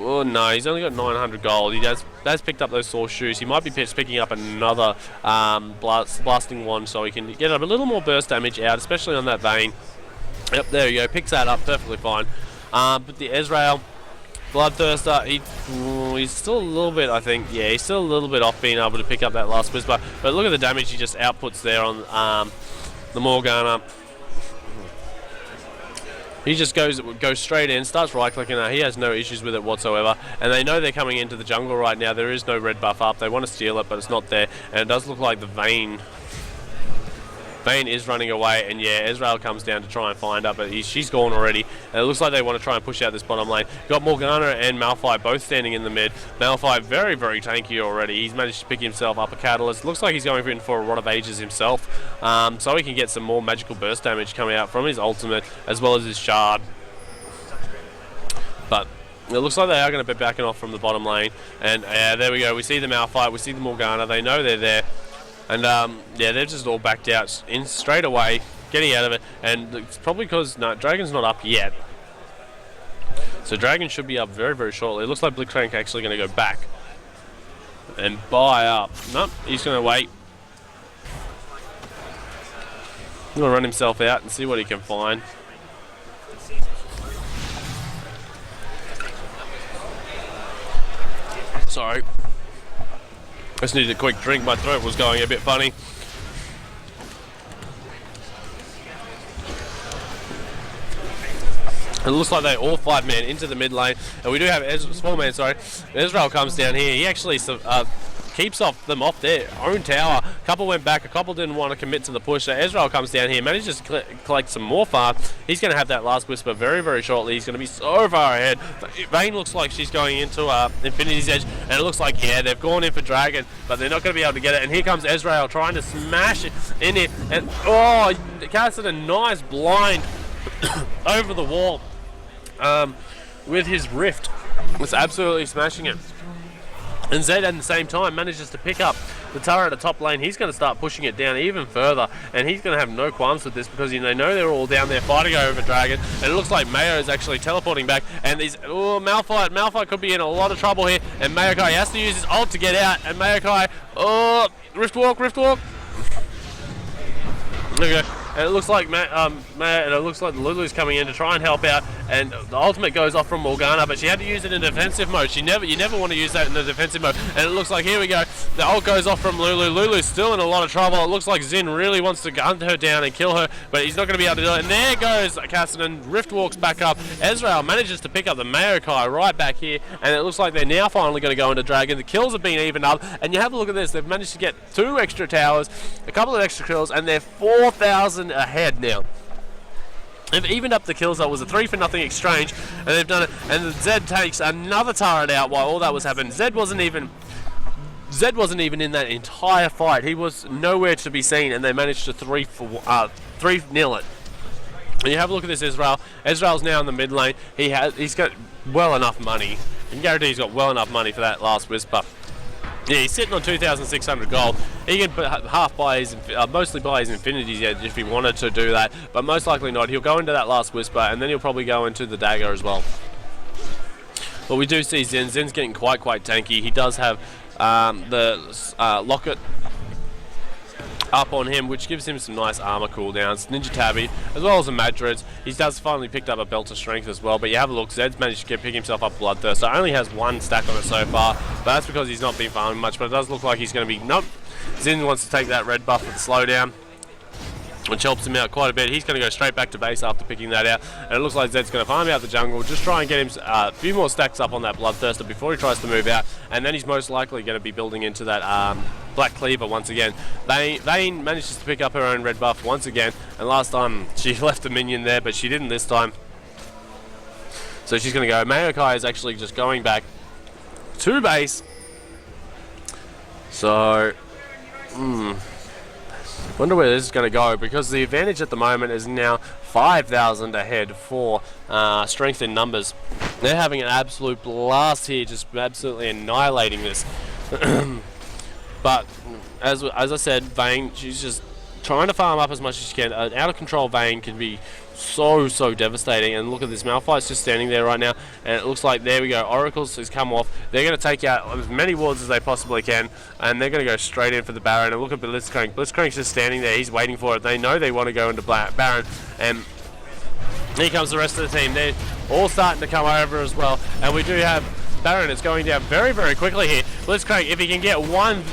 Oh no, he's only got 900 gold. He has picked up those Source Shoes. He might be picking up another blasting wand so he can get a little more burst damage out, especially on that Vayne. Yep, there you go. Picks that up perfectly fine. But the Ezreal, Bloodthirster, he's still a little bit, I think, yeah, he's still a little bit off being able to pick up that last Whisper. But look at the damage he just outputs there on the Morgana. He just goes straight in, starts right-clicking that. He has no issues with it whatsoever. And they know they're coming into the jungle right now. There is no red buff up. They want to steal it, but it's not there. And it does look like the Vayne is running away. And yeah, Ezreal comes down to try and find her, but she's gone already. And it looks like they want to try and push out this bottom lane. Got Morgana and Malphite both standing in the mid. Malphite very, very tanky already. He's managed to pick himself up a Catalyst. Looks like he's going in for a Rod of Ages himself. So he can get some more magical burst damage coming out from his ultimate as well as his shard. But it looks like they are going to be backing off from the bottom lane. And there we go. We see the Malphite. We see the Morgana. They know they're there. And yeah, they've just all backed out in straight away, getting out of it. And it's probably because Dragon's not up yet. So Dragon should be up very, very shortly. It looks like Blitzcrank actually going to go back and buy up. Nope, he's going to wait. He's going to run himself out and see what he can find. Sorry. Just needed a quick drink. My throat was going a bit funny. It looks like they're all 5-man into the mid lane, and we do have small-man. Sorry, Ezreal comes down here. He actually keeps them off their own tower. A couple went back. A couple didn't want to commit to the push. So Ezreal comes down here, manages to collect some more farm. He's going to have that last Whisper very, very shortly. He's going to be so far ahead. Vayne looks like she's going into Infinity's Edge, and it looks like, yeah, they've gone in for Dragon, but they're not going to be able to get it. And here comes Ezreal trying to smash it in it, and oh, casted a nice blind over the wall with his Rift. Was absolutely smashing it. And Zed at the same time manages to pick up the turret at the top lane. He's going to start pushing it down even further, and he's going to have no qualms with this because they know they're all down there fighting over Dragon. And it looks like Mayo is actually teleporting back, and these Malphite could be in a lot of trouble here. And Mayokai has to use his ult to get out, and Mayokai, Rift Walk. Okay. And it looks like Lulu's coming in to try and help out, and the ultimate goes off from Morgana, but she had to use it in defensive mode. You never want to use that in the defensive mode. And it looks like, here we go, the ult goes off from Lulu. Lulu's still in a lot of trouble. It looks like Xin really wants to hunt her down and kill her, but he's not going to be able to do it. And there goes Cassidy. Rift walks back up. Ezreal manages to pick up the Mayokai right back here, and it looks like they're now finally going to go into Dragon. The kills have been evened up, and you have a look at this. They've managed to get 2 extra towers, a couple of extra kills, and they're 4,000 ahead now. They've evened up the kills. That was a 3-0 exchange, and they've done it. And Zed takes another turret out while all that was happening. Zed wasn't even in that entire fight. He was nowhere to be seen, and they managed to 3-0 it. And you have a look at this Ezreal. Ezreal's now in the mid lane. He's got well enough money. You can guarantee he's got well enough money for that last Whisper. Yeah, he's sitting on 2,600 gold. He can mostly buy his Infinities if he wanted to do that, but most likely not. He'll go into that last Whisper, and then he'll probably go into the Dagger as well. But we do see Zen. Zen's getting quite tanky. He does have the locket up on him, which gives him some nice armor cooldowns. Ninja Tabby, as well as a Madrids. He does finally picked up a Belt of Strength as well, but you have a look, Zed's managed to pick himself up Bloodthirst. So only has 1 stack on it so far, but that's because he's not been farming much, but it does look like he's going to be... Nope. Zen wants to take that red buff with the slowdown, which helps him out quite a bit. He's going to go straight back to base after picking that out, and it looks like Zed's going to farm out the jungle, just try and get him a few more stacks up on that Bloodthirster before he tries to move out, and then he's most likely going to be building into that Black Cleaver once again. Vayne manages to pick up her own red buff once again, and last time she left a minion there, but she didn't this time. So she's going to go. Maokai is actually just going back to base. So, wonder where this is going to go, because the advantage at the moment is now 5,000 ahead for strength in numbers. They're having an absolute blast here, just absolutely annihilating this. But as I said, Vayne, she's just trying to farm up as much as she can. An out of control Vayne can be so devastating, and look at this, Malphite's just standing there right now, and it looks like, there we go, Oracles has come off. They're going to take out as many wards as they possibly can, and they're going to go straight in for the Baron. And look at Blitzcrank. Blitzcrank's just standing there, he's waiting for it. They know they want to go into Baron, and here comes the rest of the team. They're all starting to come over as well, and we do have Baron is going down very quickly here. Blitzcrank, if he can get one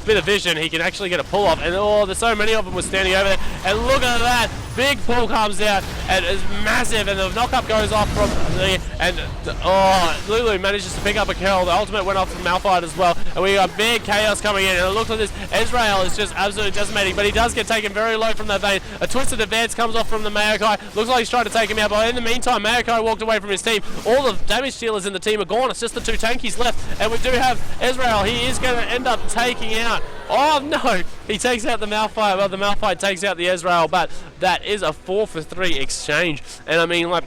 bit of vision, he can actually get a pull off, and oh, there's so many of them were standing over there, and look at that, big pull comes out, and it's massive, and the knock-up goes off from the, and oh, Lulu manages to pick up a kill. The ultimate went off from Malphite as well, and we got big chaos coming in, and it looks like this, Ezreal is just absolutely decimating, but he does get taken very low from that Vayne. A twisted advance comes off from the Maokai, looks like he's trying to take him out, but in the meantime, Maokai walked away from his team. All the damage dealers in the team are gone, it's just the 2 tankies left, and we do have Ezreal. He is going to end up taking out, oh no, he takes out the Malphite. Well, the Malphite takes out the Ezreal, but that is a 4-for-3 exchange. And I mean, like,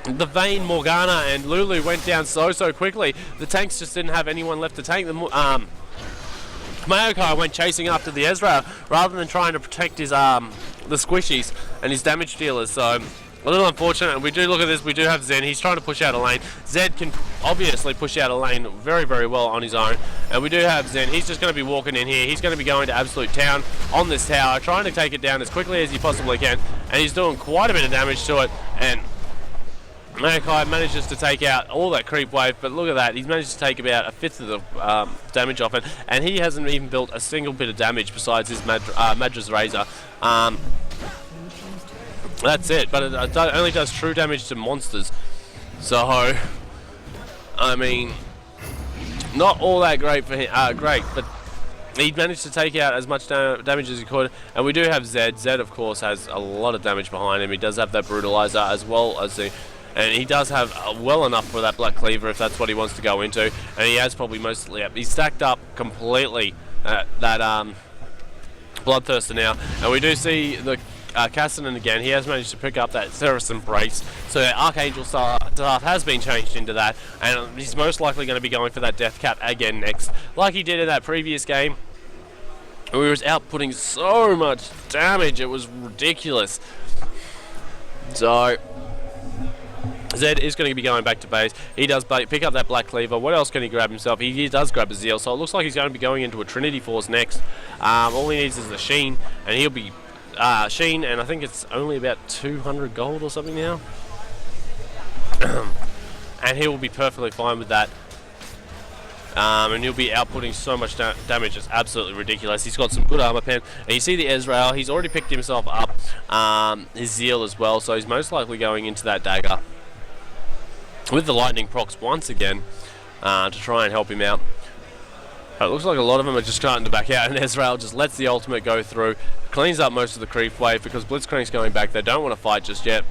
the Vayne, Morgana, and Lulu went down so quickly. The tanks just didn't have anyone left to tank them. Maokai went chasing after the Ezreal rather than trying to protect his the squishies and his damage dealers. So a little unfortunate, and we do look at this, we do have Zen, he's trying to push out a lane. Zed can obviously push out a lane very well on his own, and we do have Zen, he's just going to be walking in here, he's going to be going to absolute town on this tower, trying to take it down as quickly as he possibly can, and he's doing quite a bit of damage to it, and Maokai manages to take out all that creep wave, but look at that, he's managed to take about 1/5 of the damage off it, and he hasn't even built a single bit of damage besides his Madra's Razor. That's it, but it only does true damage to monsters. So, I mean, not all that great for him. Great, but he managed to take out as much damage as he could. And we do have Zed. Zed, of course, has a lot of damage behind him. He does have that Brutalizer as well as the... And he does have well enough for that Black Cleaver if that's what he wants to go into. And he has probably mostly up. He's stacked up completely that Bloodthirster now. And we do see the... Cassinan again, he has managed to pick up that Ceres Embrace, so the Archangel staff has been changed into that, and he's most likely going to be going for that Death Cap again next, like he did in that previous game. We was outputting so much damage, it was ridiculous. So Zed is going to be going back to base. He does pick up that Black Cleaver. What else can he grab himself? He does grab a Zeal, so it looks like he's going to be going into a Trinity Force next. All he needs is the Sheen, and he'll be Sheen, and I think it's only about 200 gold or something now. And he will be perfectly fine with that. And he'll be outputting so much damage, it's absolutely ridiculous. He's got some good armor pen, and you see the Ezreal, he's already picked himself up his Zeal as well, so he's most likely going into that dagger with the lightning procs once again to try and help him out. It looks like a lot of them are just starting to back out, and Ezreal just lets the ultimate go through, cleans up most of the creep wave because Blitzcrank's going back. They don't want to fight just yet.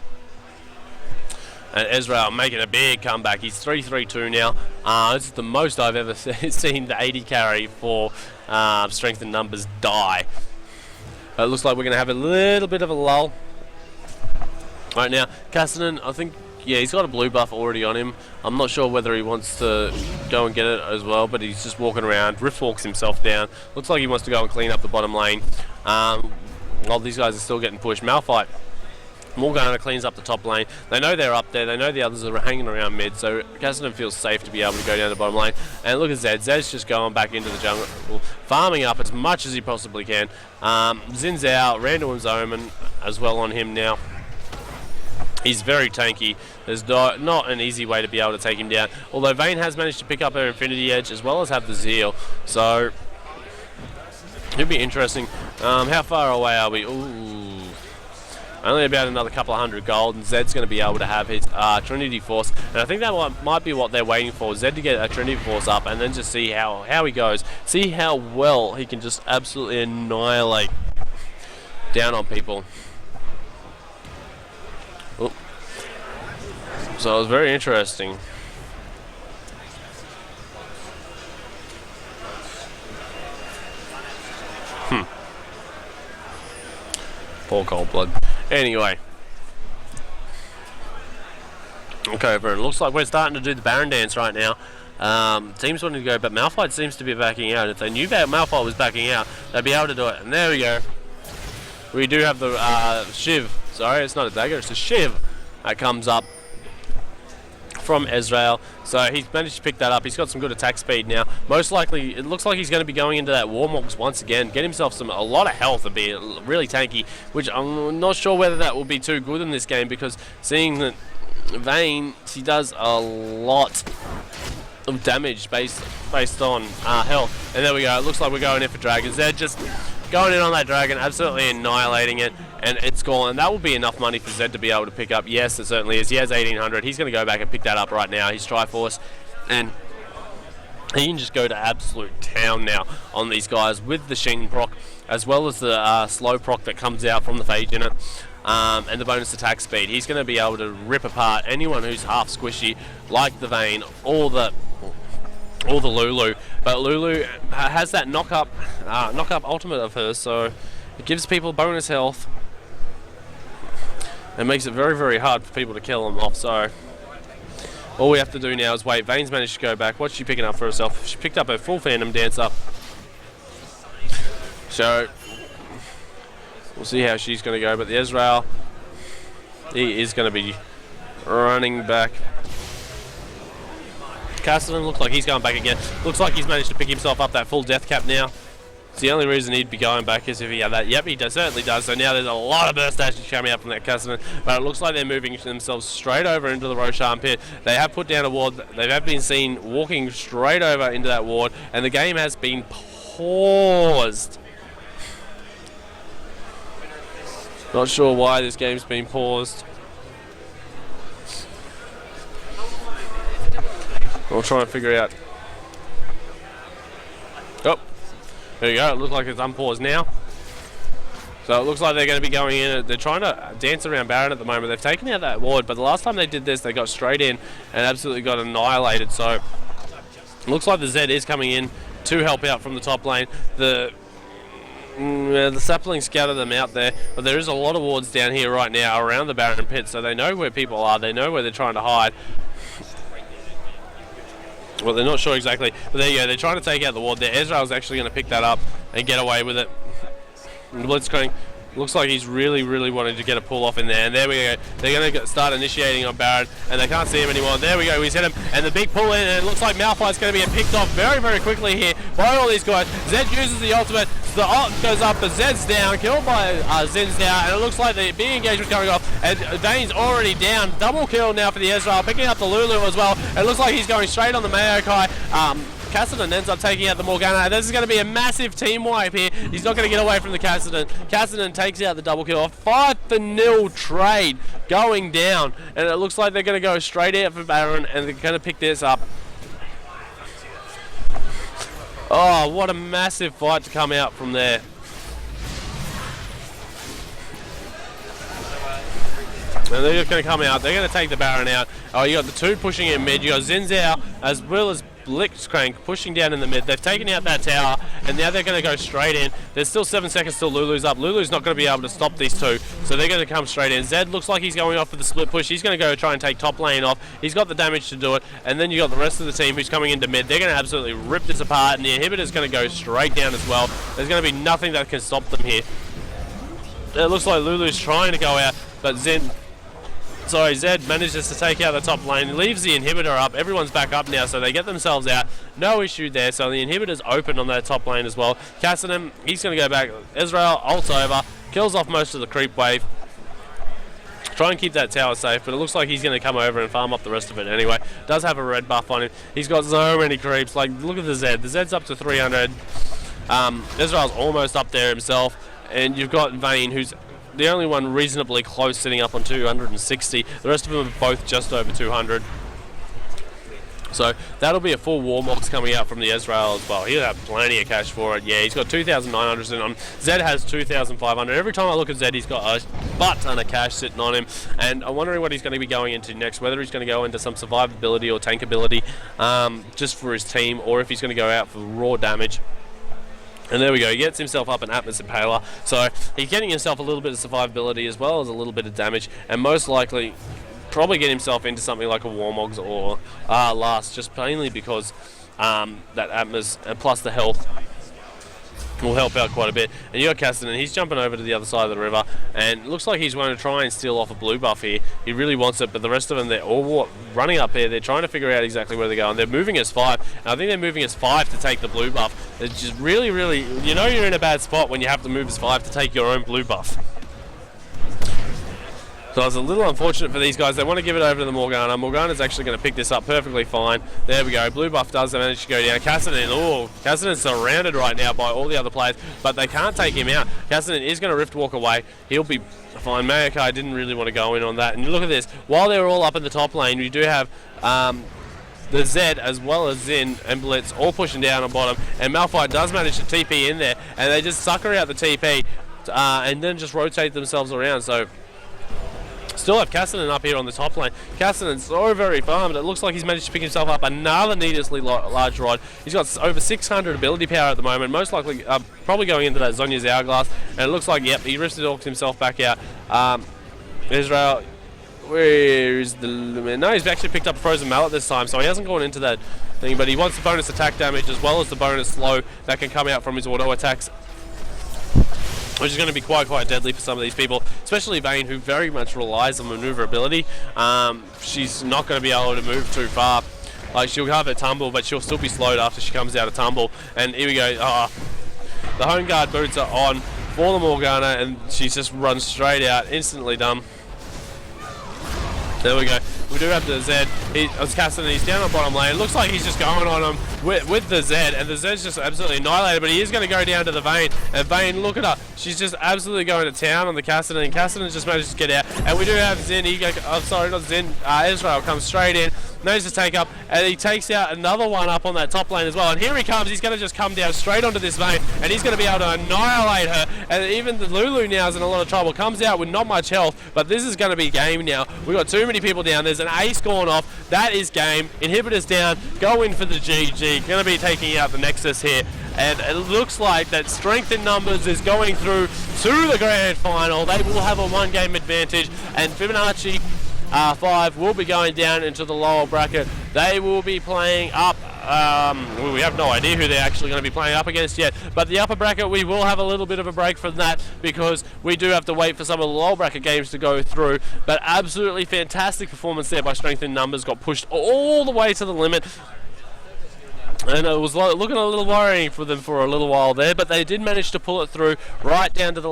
And Ezreal making a big comeback. He's 3-3-2 now. This is the most I've ever seen the 80 carry for strength in numbers die. It looks like we're going to have a little bit of a lull. Right now, Cassinan, I think, yeah, he's got a blue buff already on him. I'm not sure whether he wants to go and get it as well, but he's just walking around. Rift walks himself down. Looks like he wants to go and clean up the bottom lane. While these guys are still getting pushed. Malphite Morgana cleans up the top lane. They know they're up there. They know the others are hanging around mid, so Cassidy feels safe to be able to go down the bottom lane. And look at Zed. Zed's just going back into the jungle, farming up as much as he possibly can. Zin's out. Randall and Zoman as well on him now. He's very tanky. There's not an easy way to be able to take him down. Although Vayne has managed to pick up her Infinity Edge as well as have the Zeal. So it'll be interesting. How far away are we? Ooh. Only about another couple of hundred gold, and Zed's going to be able to have his Trinity Force. And I think that might be what they're waiting for, Zed to get a Trinity Force up and then just see how he goes. See how well he can just absolutely annihilate down on people. Oop. So it was very interesting. Poor Coldblood. Anyway. Okay, it looks like we're starting to do the Baron dance right now. Teams wanting to go, but Malphite seems to be backing out. If they knew that Malphite was backing out, they'd be able to do it. And there we go. We do have the Shiv. Sorry, it's not a dagger, it's a Shiv that comes up from Ezreal. So he's managed to pick that up. He's got some good attack speed now. Most likely, it looks like he's going to be going into that Warmogs once again. Get himself a lot of health and be really tanky, which I'm not sure whether that will be too good in this game, because seeing that Vayne, he does a lot of damage based on health. And there we go. It looks like we're going in for Dragons. They're just going in on that Dragon, absolutely annihilating it, and it's gone. And that will be enough money for Zed to be able to pick up. Yes, it certainly is. He has 1800. He's going to go back and pick that up right now. He's Triforce, and he can just go to absolute town now on these guys with the Sheen proc, as well as the slow proc that comes out from the Phage in it. And the bonus attack speed. He's going to be able to rip apart anyone who's half squishy, like the Vayne or the Lulu. But Lulu has that knock up ultimate of hers, so it gives people bonus health. It makes it very, very hard for people to kill them off. So all we have to do now is wait. Vayne's managed to go back. What's she picking up for herself? She picked up her full Phantom Dancer. So we'll see how she's going to go. But the Ezreal, he is going to be running back. Cassidy looks like he's going back again. Looks like he's managed to pick himself up that full death cap now. It's the only reason he'd be going back is if he had that. Yep, he certainly does. So now there's a lot of burst damage coming out from that Cassidy. But it looks like they're moving themselves straight over into the Roshan pit. They have put down a ward. They have been seen walking straight over into that ward. And the game has been paused. Not sure why this game's been paused. We'll try and figure out. Oh, there you go. It looks like it's unpaused now. So it looks like they're going to be going in. They're trying to dance around Baron at the moment. They've taken out that ward, but the last time they did this, they got straight in and absolutely got annihilated. So it looks like the Zed is coming in to help out from the top lane. The saplings scatter them out there, but there is a lot of wards down here right now around the Baron pit, so they know where people are. They know where they're trying to hide. Well, they're not sure exactly, but there you go. They're trying to take out the ward there. Ezreal's actually going to pick that up and get away with it. Blitzcrank looks like he's really, really wanting to get a pull off in there. And there we go. They're going to start initiating on Baron, and they can't see him anymore. There we go. He's hit him, and the big pull in, and it looks like Malphite's going to be picked off very, very quickly here by all these guys. Zed uses the ultimate. The ult goes up, but Zed's down, killed by Zin's down, and it looks like the big engagement coming off, and Vayne's already down. Double kill now for the Ezreal, picking up the Lulu as well. It looks like he's going straight on the Maokai. Cassidy ends up taking out the Morgana. This is going to be a massive team wipe here. He's not going to get away from the Cassidy. Cassidy takes out the double kill. A 5-0 trade going down, and it looks like they're going to go straight out for Baron, and they're going to pick this up. Oh, what a massive fight to come out from there. And they're just going to come out. They're going to take the Baron out. Oh, you got the two pushing in mid. You got Zinzao as well as Blitzcrank pushing down in the mid. They've taken out that tower, and now they're going to go straight in. There's still 7 seconds till Lulu's up. Lulu's not going to be able to stop these two, so they're going to come straight in. Zed looks like he's going off with the split push. He's going to go try and take top lane off. He's got the damage to do it, and then you got the rest of the team who's coming into mid. They're going to absolutely rip this apart, and the inhibitor's going to go straight down as well. There's going to be nothing that can stop them here. It looks like Lulu's trying to go out, but Zed manages to take out the top lane, leaves the inhibitor up. Everyone's back up now, so they get themselves out. No issue there, so the inhibitor's open on that top lane as well. Cassidy, he's going to go back. Ezreal ults over, kills off most of the creep wave. Try and keep that tower safe, but it looks like he's going to come over and farm up the rest of it anyway. Does have a red buff on him. He's got so many creeps. Like, look at the Zed. The Zed's up to 300. Ezreal's almost up there himself. And you've got Vayne, who's the only one reasonably close, sitting up on 260. The rest of them are both just over 200. So that'll be a full Warmogs coming out from the Ezreal as well. He'll have plenty of cash for it. Yeah, he's got 2,900 sitting on. Zed has 2,500. Every time I look at Zed, he's got a butt ton of cash sitting on him. And I'm wondering what he's going to be going into next, whether he's going to go into some survivability or tankability just for his team, or if he's going to go out for raw damage. And there we go, he gets himself up an Atmos Impaler, so he's getting himself a little bit of survivability as well as a little bit of damage, and most likely probably get himself into something like a Warmogs or Last, just plainly because that Atmos and plus the health will help out quite a bit. And you got Cassidy, and he's jumping over to the other side of the river, and it looks like he's going to try and steal off a blue buff here. He really wants it, but the rest of them, they're all running up here. They're trying to figure out exactly where they're going. They're moving as 5, and I think they're moving as 5 to take the blue buff. It's just really, you know you're in a bad spot when you have to move as 5 to take your own blue buff. So it's a little unfortunate for these guys. They want to give it over to the Morgana. Morgana's actually going to pick this up perfectly fine. There we go. Blue buff does manage to go down. Cassidy's surrounded right now by all the other players, but they can't take him out. Cassidy is going to Rift Walk away. He'll be fine. Maokai didn't really want to go in on that. And look at this. While they're all up in the top lane, we do have the Zed as well as Xin and Blitz all pushing down on bottom. And Malphite does manage to TP in there, and they just sucker out the TP and then just rotate themselves around. So still have Cassidy up here on the top lane. Cassidy's so very farmed. It looks like he's managed to pick himself up another needlessly large rod. He's got over 600 ability power at the moment, most likely probably going into that Zhonya's Hourglass. And it looks like, yep, he Rifted Orcs himself back out. Ezreal, where is the... No, he's actually picked up a Frozen Mallet this time, so he hasn't gone into that thing, but he wants the bonus attack damage as well as the bonus slow that can come out from his auto attacks, which is going to be quite deadly for some of these people, especially Vayne, who very much relies on maneuverability. She's not going to be able to move too far. Like, she'll have a tumble, but she'll still be slowed after she comes out of tumble. And here we go. The home guard boots are on for the Morgana, and she just runs straight out, instantly done. There we go. We do have the Zed. He's Cassidy. He's down on bottom lane. Looks like he's just going on him with the Zed, and the Zed's just absolutely annihilated. But he is going to go down to the Vayne, and Vayne, look at her. She's just absolutely going to town on the Cassidy, and Cassidy just managed to get out. And we do have Xin. Ezreal comes straight in, manages to take up, and he takes out another one up on that top lane as well. And here he comes. He's going to just come down straight onto this Vayne, and he's going to be able to annihilate her. And even the Lulu now is in a lot of trouble. Comes out with not much health, but this is going to be game now. We've got too many people down. There's an ace going off. That is game. Inhibitors down. Go in for the GG. Going to be taking out the Nexus here. And it looks like that strength in numbers is going through to the grand final. They will have a one-game advantage, and Fibonacci 5 will be going down into the lower bracket. They will be playing up. Well, we have no idea who they're actually going to be playing up against yet, but the upper bracket, we will have a little bit of a break from that because we do have to wait for some of the lower bracket games to go through. But absolutely fantastic performance there by Strength in Numbers. Got pushed all the way to the limit, and it was looking a little worrying for them for a little while there, but they did manage to pull it through right down to the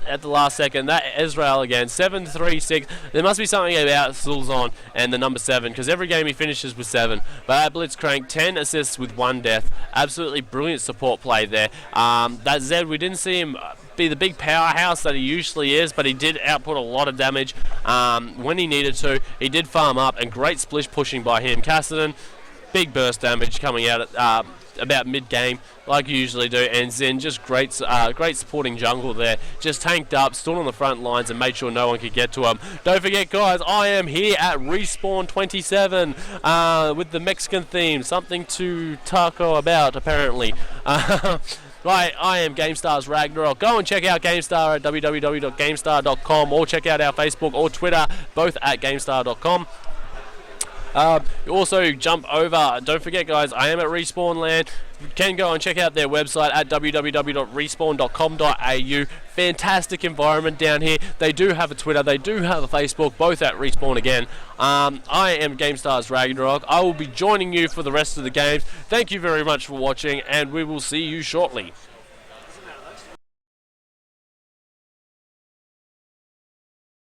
at the last second. That Ezreal again, 7-3-6. There must be something about Sulzon and the number 7, because every game he finishes with 7. But Blitzcrank, 10 assists with 1 death. Absolutely brilliant support play there. That Zed, we didn't see him be the big powerhouse that he usually is, but he did output a lot of damage when he needed to. He did farm up, and great splish pushing by him. Cassidy, big burst damage coming out at about mid-game, like you usually do, and Zen just great supporting jungle there, just tanked up, stood on the front lines, and made sure no one could get to him. Don't forget, guys, I am here at Respawn 27 with the Mexican theme, something to taco about, apparently. Right, I am GameStar's Ragnarok. Go and check out GameStar at www.gamestar.com, or check out our Facebook or Twitter, both at gamestar.com. Also, jump over. Don't forget, guys, I am at Respawn LAN. You can go and check out their website at www.respawn.com.au. Fantastic environment down here. They do have a Twitter. They do have a Facebook, both at Respawn again. I am GameStars Ragnarok. I will be joining you for the rest of the games. Thank you very much for watching, and we will see you shortly.